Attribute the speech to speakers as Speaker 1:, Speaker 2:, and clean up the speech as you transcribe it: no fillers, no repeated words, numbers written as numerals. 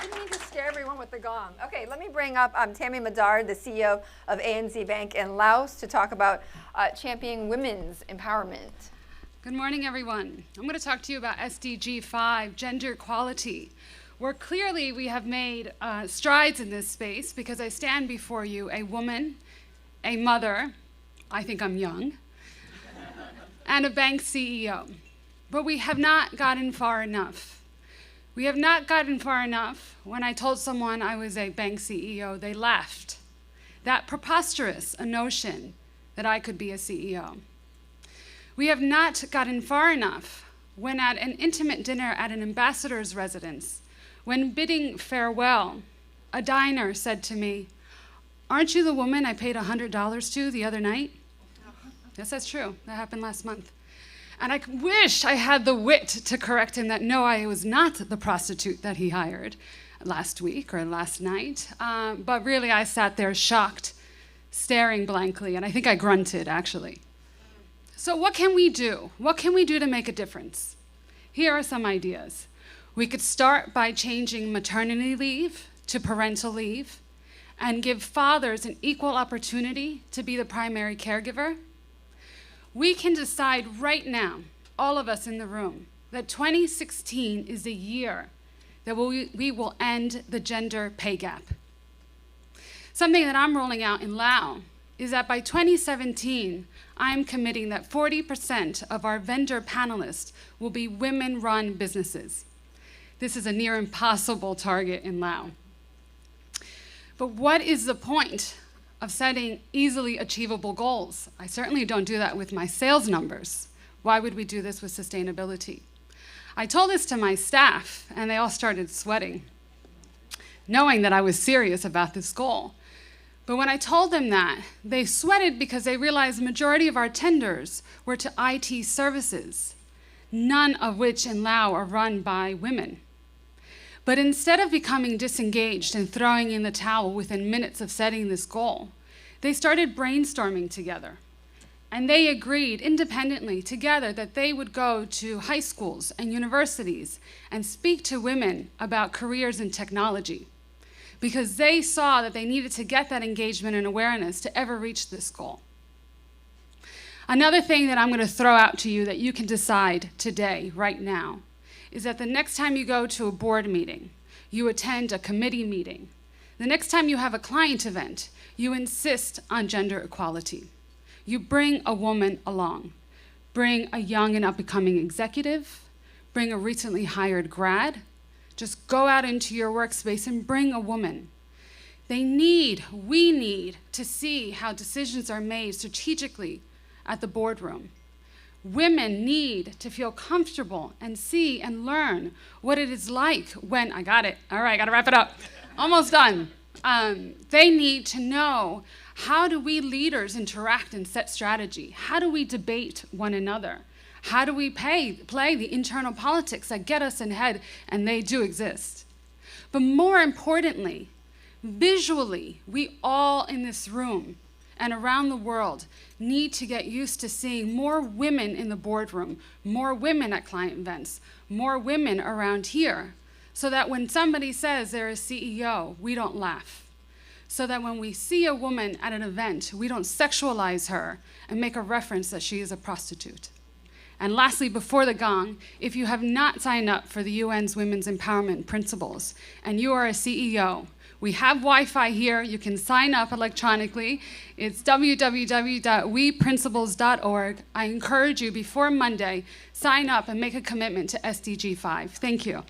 Speaker 1: didn't mean to scare everyone with the gong. Okay, let me bring up Tammy Medard, the CEO of ANZ Bank in Laos, to talk about championing women's empowerment.
Speaker 2: Good morning, everyone. I'm going to talk to you about SDG 5, gender equality, where clearly we have made strides in this space because I stand before you a woman, a mother, I think I'm young, and a bank CEO. But we have not gotten far enough. We have not gotten far enough. When I told someone I was a bank CEO, they laughed. That preposterous a notion that I could be a CEO. We have not gotten far enough when at an intimate dinner at an ambassador's residence, when bidding farewell, a diner said to me, "Aren't you the woman I paid $100 to the other night?" Yes, that's true. That happened last month. And I wish I had the wit to correct him that no, I was not the prostitute that he hired last week or last night. But really, I sat there shocked, staring blankly, and I think I grunted, actually. So what can we do? What can we do to make a difference? Here are some ideas. We could start by changing maternity leave to parental leave and give fathers an equal opportunity to be the primary caregiver. We can decide right now, all of us in the room, that 2016 is the year that we will end the gender pay gap. Something that I'm rolling out in Laos is that by 2017, I'm committing that 40% of our vendor panelists will be women-run businesses. This is a near impossible target in Laos. But what is the point of setting easily achievable goals? I certainly don't do that with my sales numbers. Why would we do this with sustainability? I told this to my staff, and they all started sweating, knowing that I was serious about this goal. But when I told them that, they sweated because they realized the majority of our tenders were to IT services, none of which in Laos are run by women. But instead of becoming disengaged and throwing in the towel within minutes of setting this goal, they started brainstorming together. And they agreed independently together that they would go to high schools and universities and speak to women about careers in technology, because they saw that they needed to get that engagement and awareness to ever reach this goal. Another thing that I'm going to throw out to you that you can decide today, right now, is that the next time you go to a board meeting, you attend a committee meeting, the next time you have a client event, you insist on gender equality. You bring a woman along. Bring a young and up-and-coming executive, bring a recently hired grad. Just go out into your workspace and bring a woman. We need to see how decisions are made strategically at the boardroom. Women need to feel comfortable and see and learn what it is like when, I got it, all right, gotta wrap it up, almost done. They need to know, how do we leaders interact and set strategy? How do we debate one another? How do we play the internal politics that get us ahead, and they do exist. But more importantly, visually, we all in this room and around the world need to get used to seeing more women in the boardroom, more women at client events, more women around here, so that when somebody says they're a CEO, we don't laugh. So that when we see a woman at an event, we don't sexualize her and make a reference that she is a prostitute. And lastly, before the gong, if you have not signed up for the UN's Women's Empowerment Principles and you are a CEO, we have Wi-Fi here. You can sign up electronically. It's www.weprinciples.org. I encourage you, before Monday, sign up and make a commitment to SDG 5. Thank you.